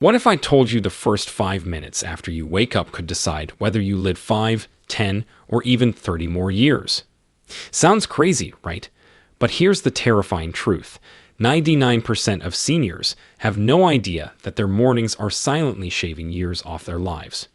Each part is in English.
What if I told you the first 5 minutes after you wake up could decide whether you live 5, 10, or even 30 more years? Sounds crazy, right? But here's the terrifying truth. 99% of seniors have no idea that their mornings are silently shaving years off their lives.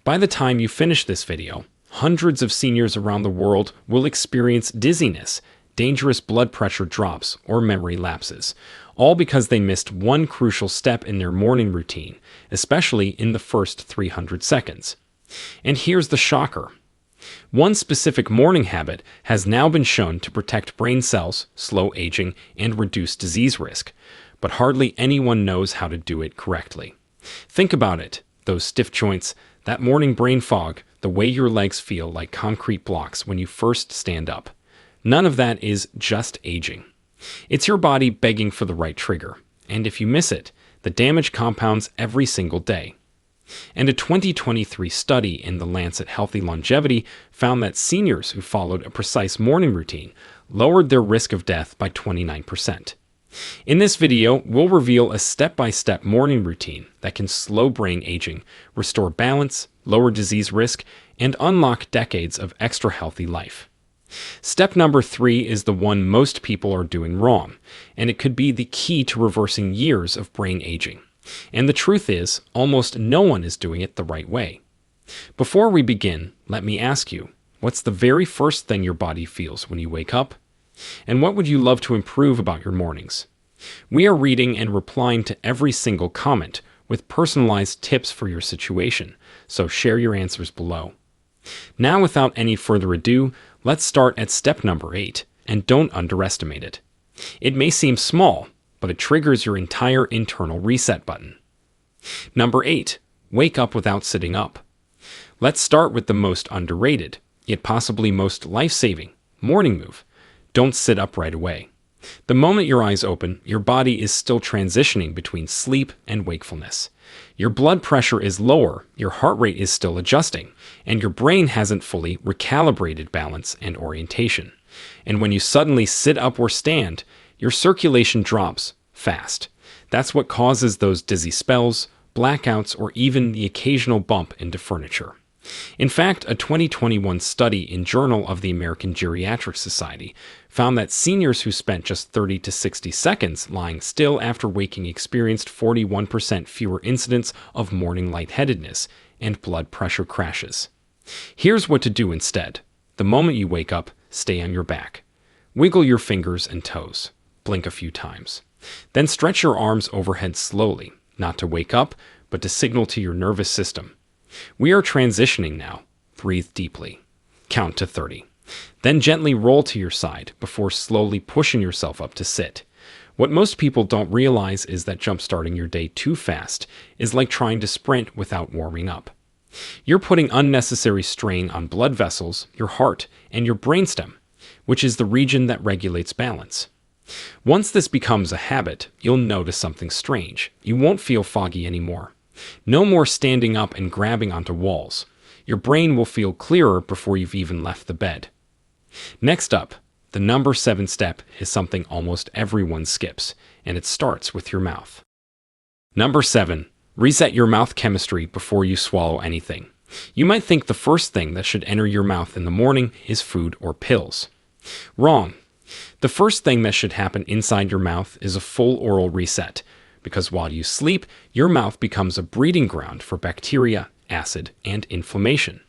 By the time you finish this video, hundreds of seniors around the world will experience dizziness, dangerous blood pressure drops, or memory lapses, all because they missed one crucial step in their morning routine, especially in the first 300 seconds. And here's the shocker. One specific morning habit has now been shown to protect brain cells, slow aging, and reduce disease risk, but hardly anyone knows how to do it correctly. Think about it, those stiff joints, that morning brain fog, the way your legs feel like concrete blocks when you first stand up. None of that is just aging. It's your body begging for the right trigger, and if you miss it, the damage compounds every single day. And a 2023 study in the Lancet Healthy Longevity found that seniors who followed a precise morning routine lowered their risk of death by 29%. In this video, we'll reveal a step-by-step morning routine that can slow brain aging, restore balance, lower disease risk, and unlock decades of extra healthy life. Step number 3 is the one most people are doing wrong, and it could be the key to reversing years of brain aging. And the truth is, almost no one is doing it the right way. Before we begin, let me ask you, what's the very first thing your body feels when you wake up? And what would you love to improve about your mornings? We are reading and replying to every single comment with personalized tips for your situation, so share your answers below. Now, without any further ado, let's start at step number 8, and don't underestimate it. It may seem small, but it triggers your entire internal reset button. Number 8, wake up without sitting up. Let's start with the most underrated, yet possibly most life-saving, morning move. Don't sit up right away. The moment your eyes open, your body is still transitioning between sleep and wakefulness. Your blood pressure is lower, your heart rate is still adjusting, and your brain hasn't fully recalibrated balance and orientation. And when you suddenly sit up or stand, your circulation drops fast. That's what causes those dizzy spells, blackouts, or even the occasional bump into furniture. In fact, a 2021 study in Journal of the American Geriatric Society found that seniors who spent just 30 to 60 seconds lying still after waking experienced 41% fewer incidents of morning lightheadedness and blood pressure crashes. Here's what to do instead. The moment you wake up, stay on your back. Wiggle your fingers and toes. Blink a few times. Then stretch your arms overhead slowly, not to wake up, but to signal to your nervous system. We are transitioning now. Breathe deeply. Count to 30. Then gently roll to your side before slowly pushing yourself up to sit. What most people don't realize is that jump-starting your day too fast is like trying to sprint without warming up. You're putting unnecessary strain on blood vessels, your heart, and your brainstem, which is the region that regulates balance. Once this becomes a habit, you'll notice something strange. You won't feel foggy anymore. No more standing up and grabbing onto walls. Your brain will feel clearer before you've even left the bed. Next up, the number 7 step is something almost everyone skips, and it starts with your mouth. Number 7. Reset your mouth chemistry before you swallow anything. You might think the first thing that should enter your mouth in the morning is food or pills. Wrong. The first thing that should happen inside your mouth is a full oral reset, because while you sleep, your mouth becomes a breeding ground for bacteria, acid, and inflammation.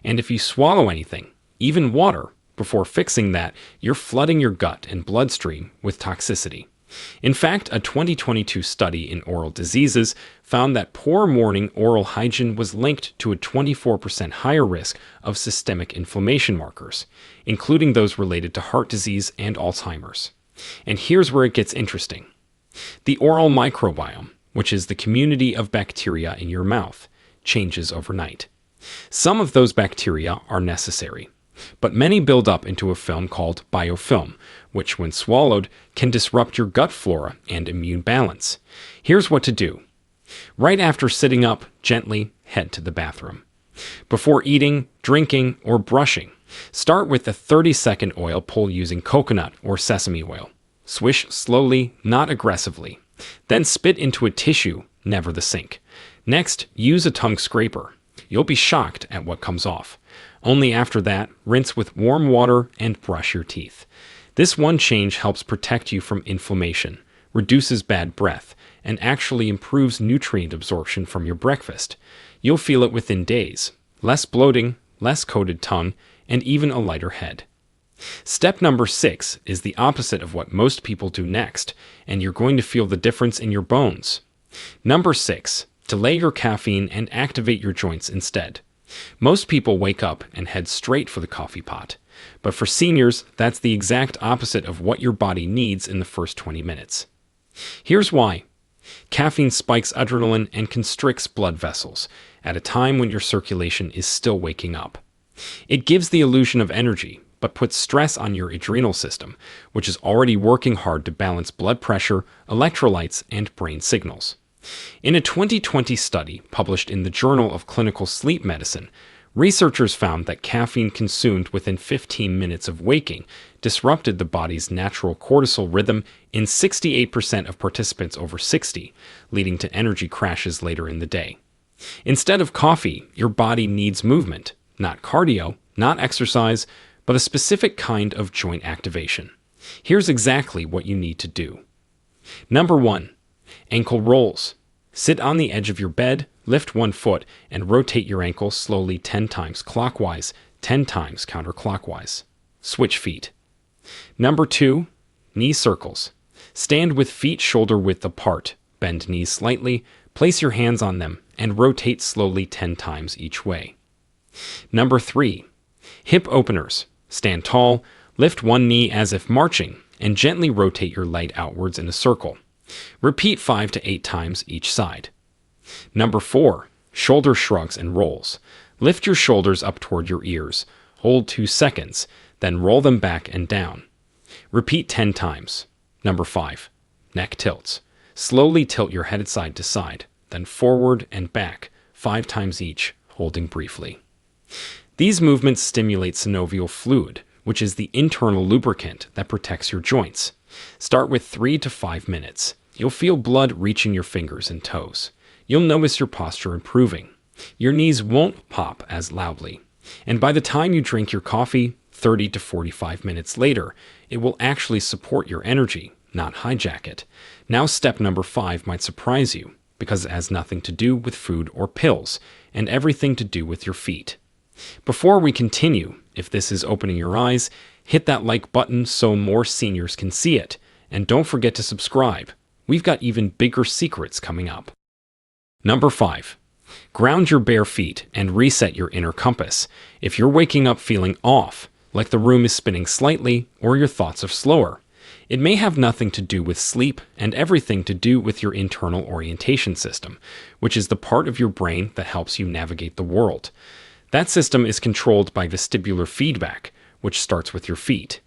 And if you swallow anything, even water, before fixing that, you're flooding your gut and bloodstream with toxicity. In fact, a 2022 study in oral diseases found that poor morning oral hygiene was linked to a 24% higher risk of systemic inflammation markers, including those related to heart disease and Alzheimer's. And here's where it gets interesting. The oral microbiome, which is the community of bacteria in your mouth, changes overnight. Some of those bacteria are necessary, but many build up into a film called biofilm, which when swallowed can disrupt your gut flora and immune balance. Here's what to do. Right after sitting up, gently head to the bathroom. Before eating, drinking, or brushing, start with a 30-second oil pull using coconut or sesame oil. Swish slowly, not aggressively. Then spit into a tissue, never the sink. Next, use a tongue scraper. You'll be shocked at what comes off. Only after that, rinse with warm water and brush your teeth. This one change helps protect you from inflammation, reduces bad breath, and actually improves nutrient absorption from your breakfast. You'll feel it within days. Less bloating, less coated tongue, and even a lighter head. Step number 6 is the opposite of what most people do next, and you're going to feel the difference in your bones. Number 6. Delay your caffeine and activate your joints instead. Most people wake up and head straight for the coffee pot. But for seniors, that's the exact opposite of what your body needs in the first 20 minutes. Here's why. Caffeine spikes adrenaline and constricts blood vessels at a time when your circulation is still waking up. It gives the illusion of energy, but puts stress on your adrenal system, which is already working hard to balance blood pressure, electrolytes, and brain signals. In a 2020 study published in the Journal of Clinical Sleep Medicine, researchers found that caffeine consumed within 15 minutes of waking disrupted the body's natural cortisol rhythm in 68% of participants over 60, leading to energy crashes later in the day. Instead of coffee, your body needs movement, not cardio, not exercise, but a specific kind of joint activation. Here's exactly what you need to do. Number 1. Ankle rolls. Sit on the edge of your bed, lift one foot, and rotate your ankle slowly 10 times clockwise, 10 times counterclockwise. Switch feet. Number 2. Knee circles. Stand with feet shoulder width apart, bend knees slightly, place your hands on them, and rotate slowly 10 times each way. Number 3. Hip openers. Stand tall, lift one knee as if marching, and gently rotate your leg outwards in a circle. Repeat 5 to 8 times each side. Number 4. Shoulder shrugs and rolls. Lift your shoulders up toward your ears. Hold 2 seconds, then roll them back and down. Repeat 10 times. Number 5. Neck tilts. Slowly tilt your head side to side, then forward and back 5 times each, holding briefly. These movements stimulate synovial fluid, which is the internal lubricant that protects your joints. Start with 3 to 5 minutes. You'll feel blood reaching your fingers and toes. You'll notice your posture improving. Your knees won't pop as loudly. And by the time you drink your coffee, 30 to 45 minutes later, it will actually support your energy, not hijack it. Now step number 5 might surprise you, because it has nothing to do with food or pills, and everything to do with your feet. Before we continue, if this is opening your eyes, hit that like button so more seniors can see it, and don't forget to subscribe. We've got even bigger secrets coming up. Number 5. Ground your bare feet and reset your inner compass. If you're waking up feeling off, like the room is spinning slightly or your thoughts are slower, it may have nothing to do with sleep and everything to do with your internal orientation system, which is the part of your brain that helps you navigate the world. That system is controlled by vestibular feedback, which starts with your feet.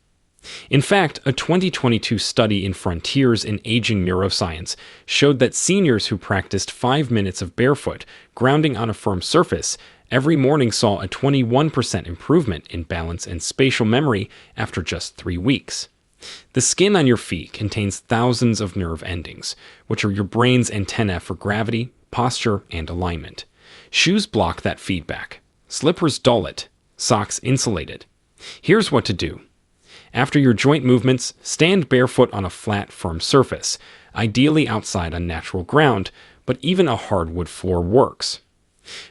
In fact, a 2022 study in Frontiers in Aging Neuroscience showed that seniors who practiced 5 minutes of barefoot grounding on a firm surface every morning saw a 21% improvement in balance and spatial memory after just 3 weeks. The skin on your feet contains thousands of nerve endings, which are your brain's antennae for gravity, posture, and alignment. Shoes block that feedback. Slippers dull it. Socks insulate it. Here's what to do. After your joint movements, stand barefoot on a flat, firm surface, ideally outside on natural ground, but even a hardwood floor works.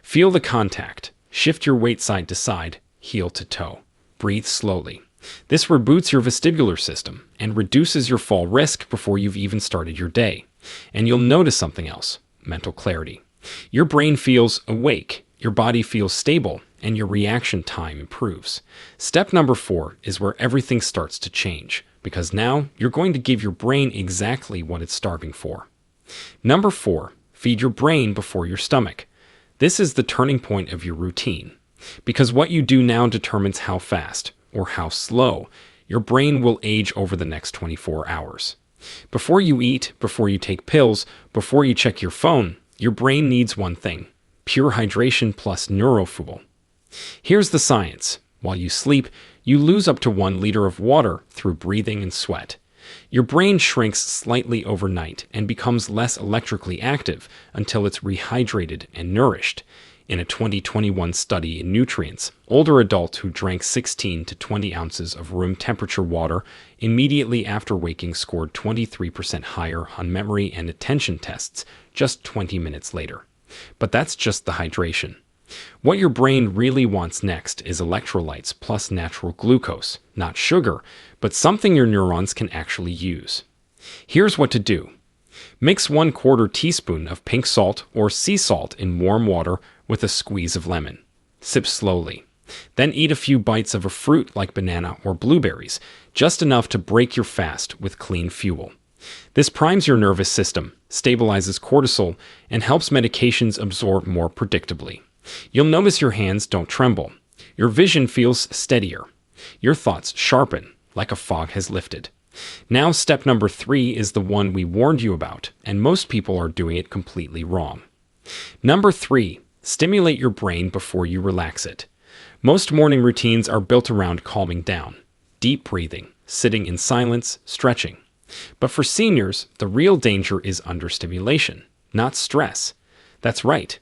Feel the contact. Shift your weight side to side, heel to toe. Breathe slowly. This reboots your vestibular system and reduces your fall risk before you've even started your day. And you'll notice something else: mental clarity. Your brain feels awake, your body feels stable, and your reaction time improves. Step number 4 is where everything starts to change, because now you're going to give your brain exactly what it's starving for. Number 4, feed your brain before your stomach. This is the turning point of your routine, because what you do now determines how fast, or how slow, your brain will age over the next 24 hours. Before you eat, before you take pills, before you check your phone, your brain needs one thing: pure hydration plus neurofuel. Here's the science. While you sleep, you lose up to 1 liter of water through breathing and sweat. Your brain shrinks slightly overnight and becomes less electrically active until it's rehydrated and nourished. In a 2021 study in nutrients, older adults who drank 16 to 20 ounces of room temperature water immediately after waking scored 23% higher on memory and attention tests just 20 minutes later. But that's just the hydration. What your brain really wants next is electrolytes plus natural glucose, not sugar, but something your neurons can actually use. Here's what to do. Mix 1/4 teaspoon of pink salt or sea salt in warm water with a squeeze of lemon. Sip slowly. Then eat a few bites of a fruit like banana or blueberries, just enough to break your fast with clean fuel. This primes your nervous system, stabilizes cortisol, and helps medications absorb more predictably. You'll notice your hands don't tremble. Your vision feels steadier. Your thoughts sharpen, like a fog has lifted. Now, step number 3 is the one we warned you about, and most people are doing it completely wrong. Number 3, stimulate your brain before you relax it. Most morning routines are built around calming down, deep breathing, sitting in silence, stretching. But for seniors, the real danger is understimulation, not stress. That's right.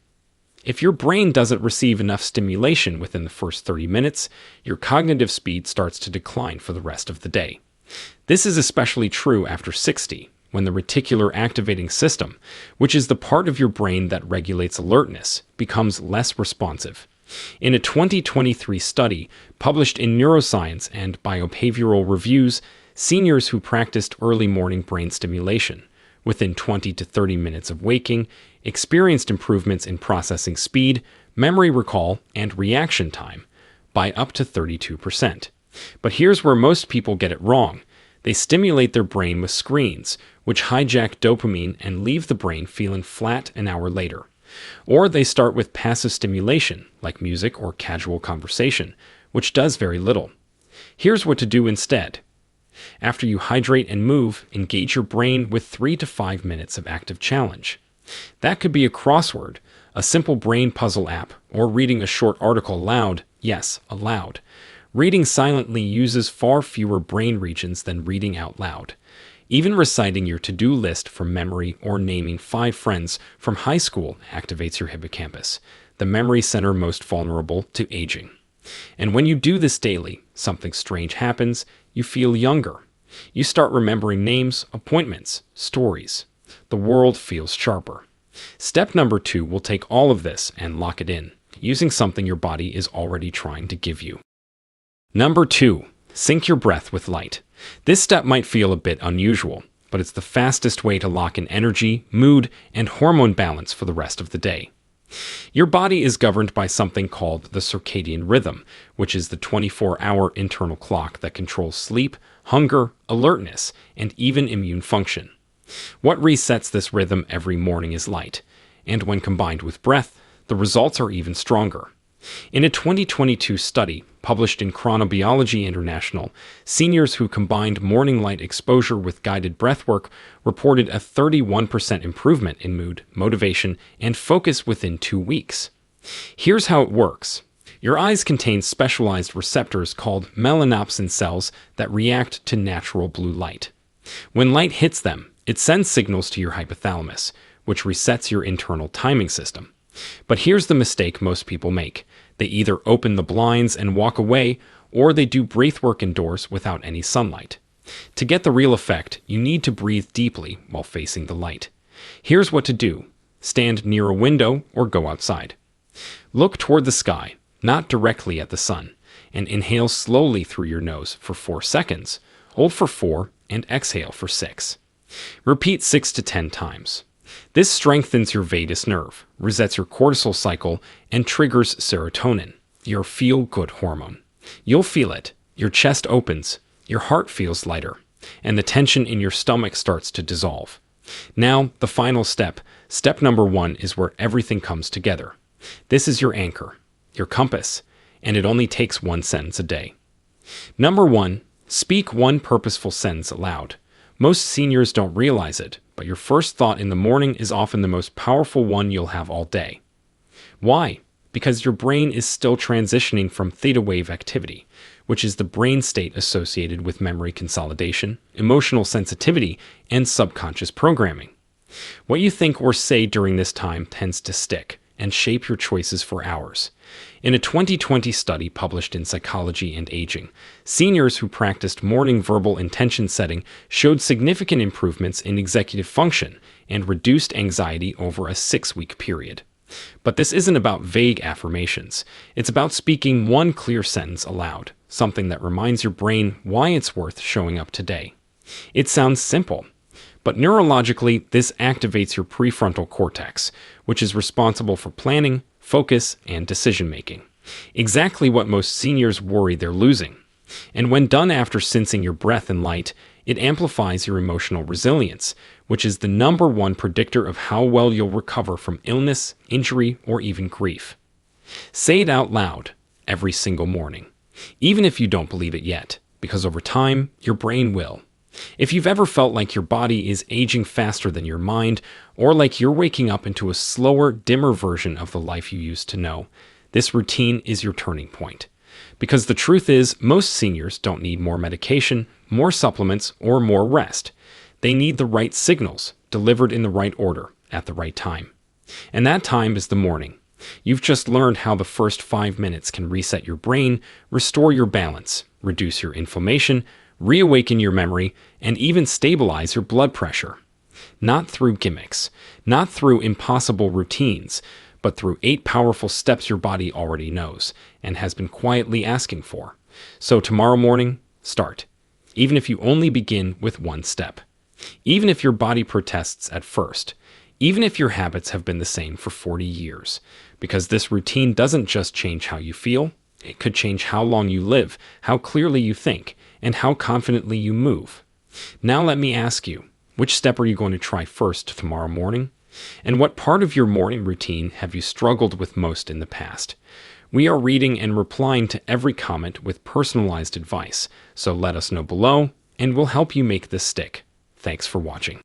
If your brain doesn't receive enough stimulation within the first 30 minutes, your cognitive speed starts to decline for the rest of the day. This is especially true after 60, when the reticular activating system, which is the part of your brain that regulates alertness, becomes less responsive. In a 2023 study published in Neuroscience and Biobehavioral Reviews, seniors who practiced early morning brain stimulation within 20 to 30 minutes of waking experienced improvements in processing speed, memory recall, and reaction time by up to 32%. But here's where most people get it wrong. They stimulate their brain with screens, which hijack dopamine and leave the brain feeling flat an hour later. Or they start with passive stimulation, like music or casual conversation, which does very little. Here's what to do instead. After you hydrate and move, engage your brain with 3 to 5 minutes of active challenge. That could be a crossword, a simple brain puzzle app, or reading a short article aloud. Yes, aloud. Reading silently uses far fewer brain regions than reading out loud. Even reciting your to-do list from memory or naming 5 friends from high school activates your hippocampus, the memory center most vulnerable to aging. And when you do this daily, something strange happens. You feel younger. You start remembering names, appointments, stories. The world feels sharper. Step number 2 will take all of this and lock it in, using something your body is already trying to give you. Number 2, sync your breath with light. This step might feel a bit unusual, but it's the fastest way to lock in energy, mood, and hormone balance for the rest of the day. Your body is governed by something called the circadian rhythm, which is the 24-hour internal clock that controls sleep, hunger, alertness, and even immune function. What resets this rhythm every morning is light, and when combined with breath, the results are even stronger. In a 2022 study published in Chronobiology International, seniors who combined morning light exposure with guided breathwork reported a 31% improvement in mood, motivation, and focus within 2 weeks. Here's how it works. Your eyes contain specialized receptors called melanopsin cells that react to natural blue light. When light hits them, it sends signals to your hypothalamus, which resets your internal timing system. But here's the mistake most people make. They either open the blinds and walk away, or they do breathwork indoors without any sunlight. To get the real effect, you need to breathe deeply while facing the light. Here's what to do. Stand near a window or go outside. Look toward the sky, not directly at the sun, and inhale slowly through your nose for 4 seconds. Hold for 4 and exhale for 6. Repeat 6 to 10 times. This strengthens your vagus nerve, resets your cortisol cycle, and triggers serotonin, your feel-good hormone. You'll feel it. Your chest opens, your heart feels lighter, and the tension in your stomach starts to dissolve. Now, the final step, step number 1, is where everything comes together. This is your anchor, your compass, and it only takes 1 sentence a day. Number 1, speak 1 purposeful sentence aloud. Most seniors don't realize it, but your first thought in the morning is often the most powerful one you'll have all day. Why? because your brain is still transitioning from theta wave activity, which is the brain state associated with memory consolidation, emotional sensitivity, and subconscious programming. What you think or say during this time tends to stick and shape your choices for hours. In a 2020 study published in Psychology and Aging, seniors who practiced morning verbal intention setting showed significant improvements in executive function and reduced anxiety over a 6-week period. But this isn't about vague affirmations. It's about speaking one clear sentence aloud, something that reminds your brain why it's worth showing up today. It sounds simple, but neurologically, this activates your prefrontal cortex, which is responsible for planning, focus, and decision-making. Exactly what most seniors worry they're losing. And when done after sensing your breath and light, it amplifies your emotional resilience, which is the #1 predictor of how well you'll recover from illness, injury, or even grief. Say it out loud every single morning, even if you don't believe it yet, because over time, your brain will. If you've ever felt like your body is aging faster than your mind, or like you're waking up into a slower, dimmer version of the life you used to know, this routine is your turning point. Because the truth is, most seniors don't need more medication, more supplements, or more rest. They need the right signals, delivered in the right order, at the right time. And that time is the morning. You've just learned how the first 5 minutes can reset your brain, restore your balance, reduce your inflammation, reawaken your memory, and even stabilize your blood pressure. Not through gimmicks, not through impossible routines, but through 8 powerful steps your body already knows and has been quietly asking for. So tomorrow morning, start. Even if you only begin with 1 step. Even if your body protests at first. Even if your habits have been the same for 40 years. Because this routine doesn't just change how you feel, it could change how long you live, how clearly you think, and how confidently you move. Now let me ask you, which step are you going to try first tomorrow morning? And what part of your morning routine have you struggled with most in the past? We are reading and replying to every comment with personalized advice, so let us know below, and we'll help you make this stick. Thanks for watching.